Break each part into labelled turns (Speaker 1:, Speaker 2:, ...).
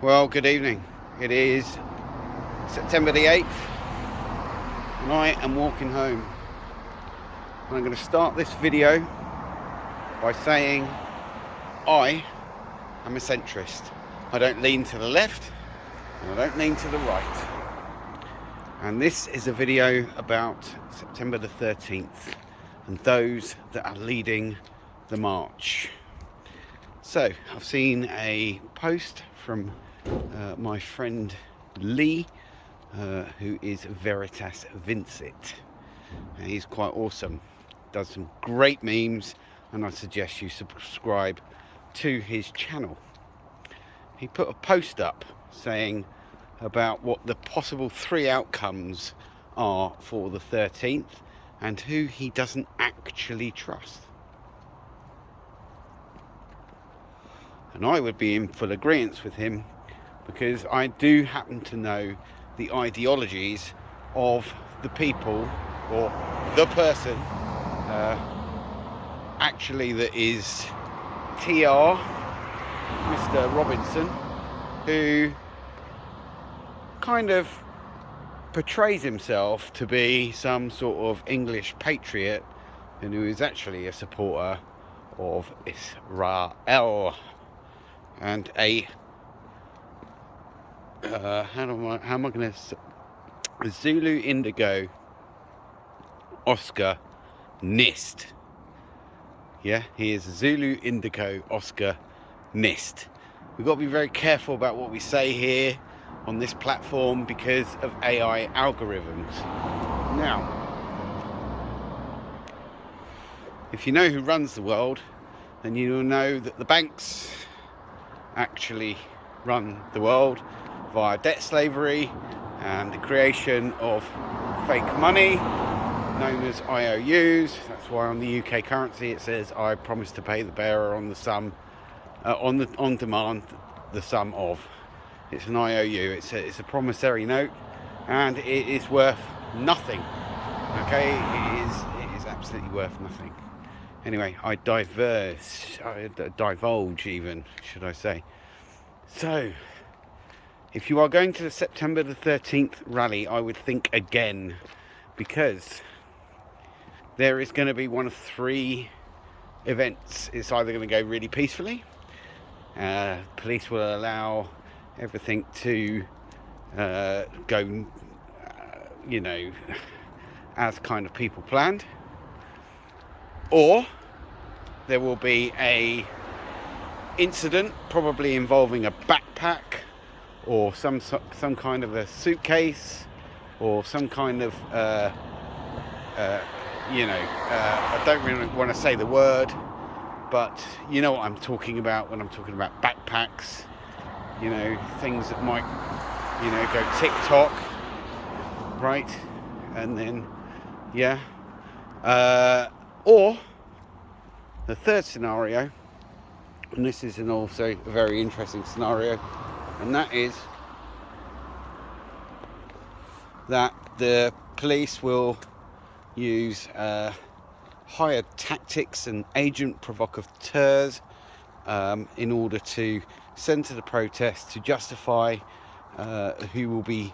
Speaker 1: Well, good evening. It is September the 8th and I am walking home. And I'm going to start this video by saying I am a centrist. I don't lean to the left and I don't lean to the right. And this is a video about September the 13th and those that are leading the march. So I've seen a post from my friend Lee, who is Veritas Vincit, and he's quite awesome, does some great memes, and I suggest you subscribe to his channel. He put a post up saying about what the possible 3 outcomes are for the 13th and who he doesn't actually trust. And I would be in full agreement with him, because I do happen to know the ideologies of the people, or the person actually that is TR, Mr. Robinson, who kind of portrays himself to be some sort of English patriot and who is actually a supporter of Israel and a how am I going to say, Zulu Indigo Oscar Nist. Yeah, he is a Zulu Indigo Oscar Nist. We've got to be very careful about what we say here on this platform because of AI algorithms. Now, if you know who runs the world, then you will know that the banks actually run the world via debt slavery and the creation of fake money known as IOUs. That's why on the UK currency it says I promise to pay the bearer on the sum on demand the sum of. It's an IOU. It's a promissory note, and it is worth nothing. Okay, it is absolutely worth nothing. Anyway, I divulge even, should I say. So, if you are going to the September the 13th rally, I would think again, because there is going to be one of 3 events. It's either going to go really peacefully, police will allow everything to go, as kind of people planned, or there will be a incident probably involving a backpack or some kind of a suitcase or some kind of I don't really want to say the word, but you know what I'm talking about when I'm talking about backpacks, things that might go TikTok, right? And then or the third scenario, and this is also a very interesting scenario, and that is that the police will use hired tactics and agent provocateurs in order to send to the protest to justify, who will be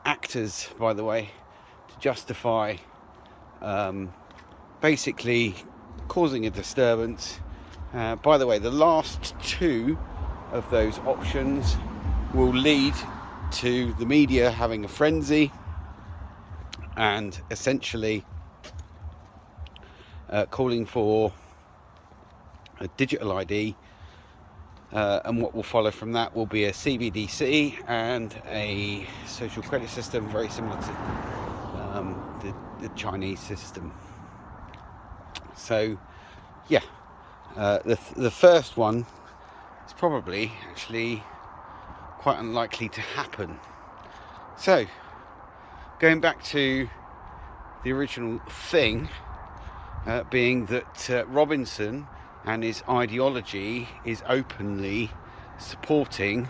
Speaker 1: actors, by the way, to justify basically causing a disturbance. By the way, the last 2 of those options will lead to the media having a frenzy and essentially calling for a digital ID, and what will follow from that will be a CBDC and a social credit system very similar to the Chinese system. So the first one is probably actually quite unlikely to happen. So going back to the original thing, being that Robinson and his ideology is openly supporting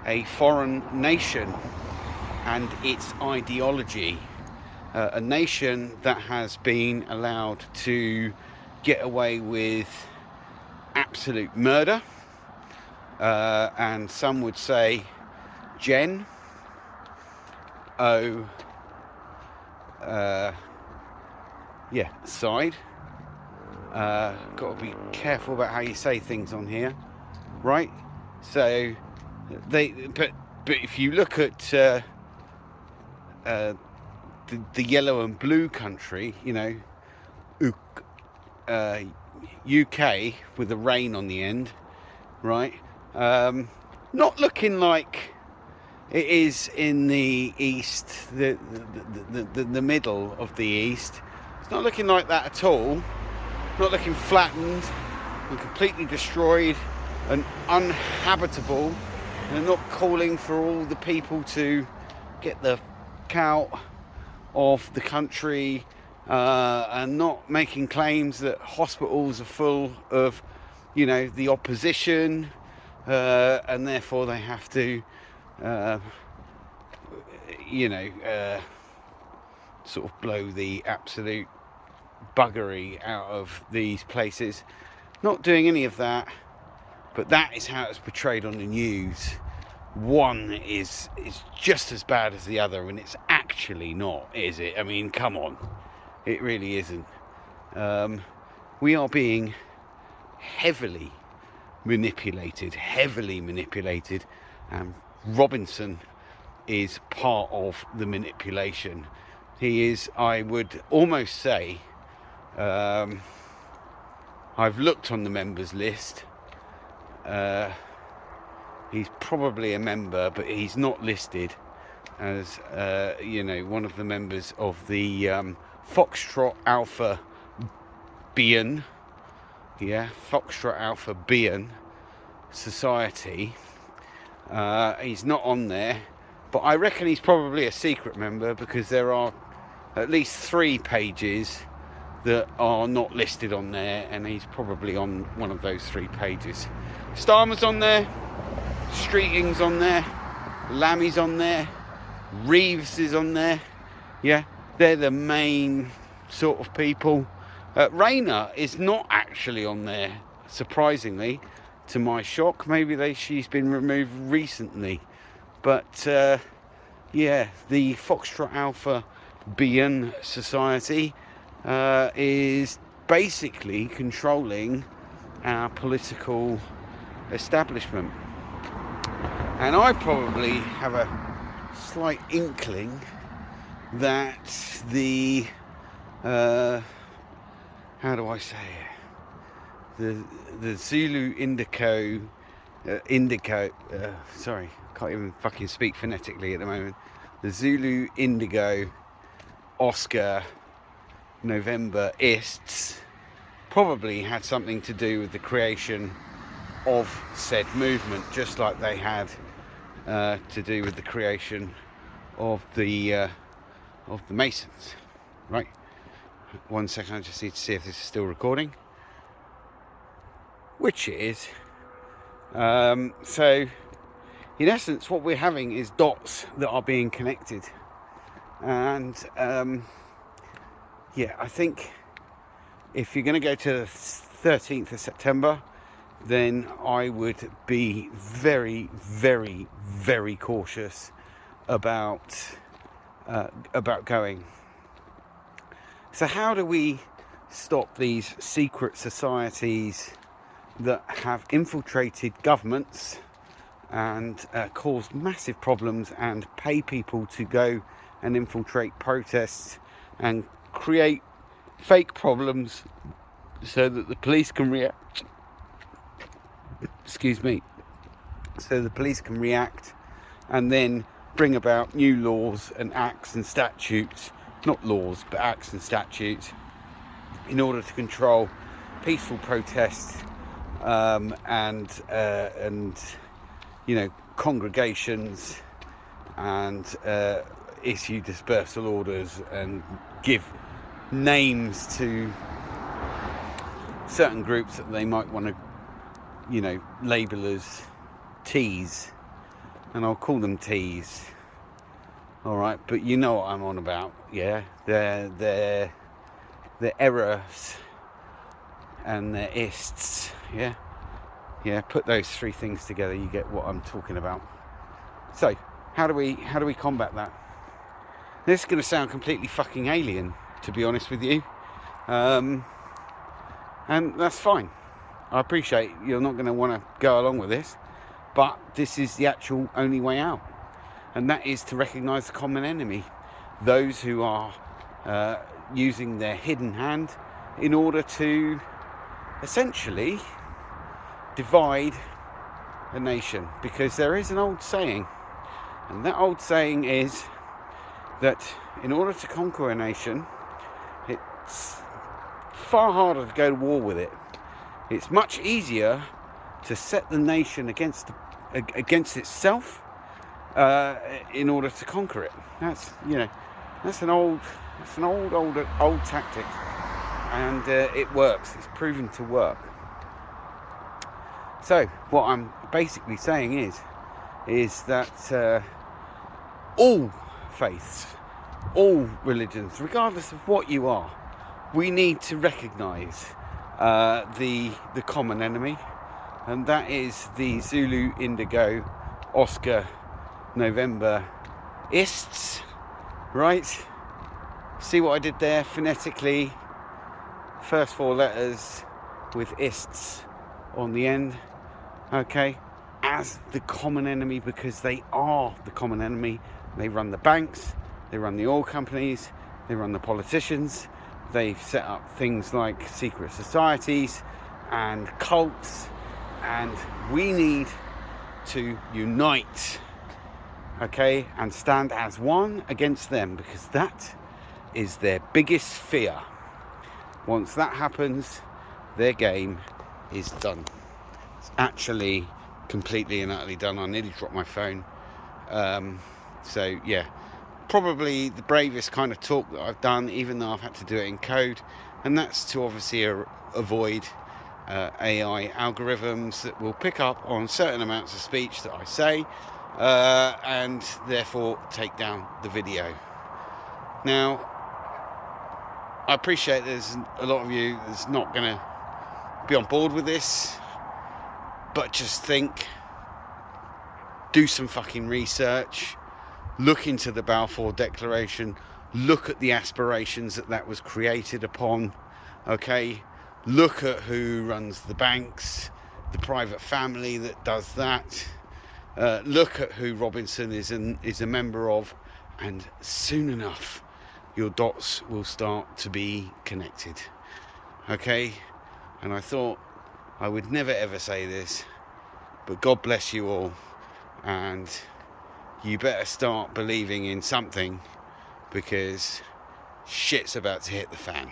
Speaker 1: a foreign nation and its ideology, a nation that has been allowed to get away with absolute murder, and some would say Gen O side. Got to be careful about how you say things on here, right? So but if you look at the yellow and blue country, you know, UK with the rain on the end, right? Not looking like it is in the east, the middle of the east. It's not looking like that at all. Not looking flattened and completely destroyed and uninhabitable. And they're not calling for all the people to get the fuck out of the country, and not making claims that hospitals are full of, you know, the opposition, and therefore they have to, sort of blow the absolute buggery out of these places. Not doing any of that, but that is how it's portrayed on the news. One is just as bad as the other, and it's actually not, is it? I mean, come on, it really isn't. We are being heavily manipulated, and Robinson is part of the manipulation. He is, I would almost say, I've looked on the members list. He's probably a member, but he's not listed as, one of the members of the Foxtrot Alpha Bean, Foxtrot Alpha Bean Society. He's not on there, but I reckon he's probably a secret member, because there are at least 3 pages that are not listed on there, and he's probably on one of those 3 pages. Starmer's on there, Streeting's on there, Lammy's on there, Reeves is on there. Yeah, they're the main sort of people. Rayner is not actually on there, surprisingly, to my shock. Maybe she's been removed recently, but the Foxtrot Alpha Bean Society is basically controlling our political establishment, and I probably have a slight inkling that the how do I say it? The Zulu Indigo, sorry, can't even fucking speak phonetically at the moment. The Zulu Indigo Oscar November Ists probably had something to do with the creation of said movement, just like they had to do with the creation of the Masons, right? 1 second, I just need to see if this is still recording, which it is. So in essence, what we're having is dots that are being connected, and I think if you're going to go to the 13th of September, then I would be very, very, very cautious about going. So how do we stop these secret societies that have infiltrated governments and caused massive problems, and pay people to go and infiltrate protests and create fake problems so that the police can react? So the police can react and then bring about new laws and acts and statutes, not laws, but acts and statutes, in order to control peaceful protests and congregations, and issue dispersal orders and give names to certain groups that they might want to, label as T's, and I'll call them T's. All right, but you know what I'm on about, yeah? They're errors and their ists, yeah. Yeah, put those three things together, you get what I'm talking about. So, how do we combat that? This is going to sound completely fucking alien, to be honest with you, and that's fine. I appreciate you're not going to want to go along with this, but this is the actual only way out, and that is to recognise the common enemy, those who are using their hidden hand in order to essentially divide a nation. Because there is an old saying, and that old saying is that in order to conquer a nation, it's far harder to go to war with it. It's much easier to set the nation against itself in order to conquer it. That's an old tactic, and it works. It's proven to work. So what I'm basically saying is that all faiths, all religions, regardless of what you are, we need to recognise the common enemy, and that is the Zulu Indigo Oscar November ists, right? See what I did there phonetically? First four letters with ists on the end, okay? As the common enemy, because they are the common enemy. They run the banks, they run the oil companies, they run the politicians. They've set up things like secret societies and cults, and we need to unite, okay, and stand as one against them, because that is their biggest fear. Once that happens, their game is done. It's actually completely and utterly done. I nearly dropped my phone. So yeah, probably the bravest kind of talk that I've done, even though I've had to do it in code, and that's to obviously avoid AI algorithms that will pick up on certain amounts of speech that I say, and therefore take down the video. Now, I appreciate there's a lot of you that's not going to be on board with this, but just think, do some fucking research, look into the Balfour Declaration, look at the aspirations that was created upon, okay? Look at who runs the banks, the private family that does that. Look at who Robinson is a member of, and soon enough, your dots will start to be connected, okay? And I thought I would never ever say this, but God bless you all, and you better start believing in something, because shit's about to hit the fan.